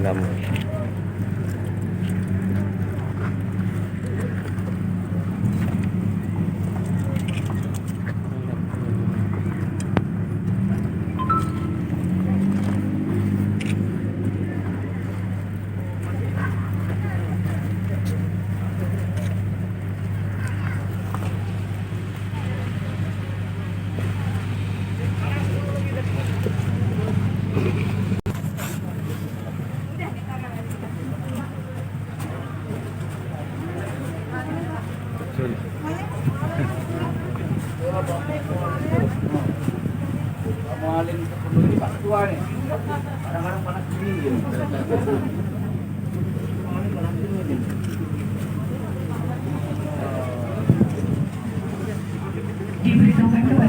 alam. Mahalin sa puno ini Pak Ketua nih. Kadang-kadang panas dingin. Panas dingin. Diberitahukan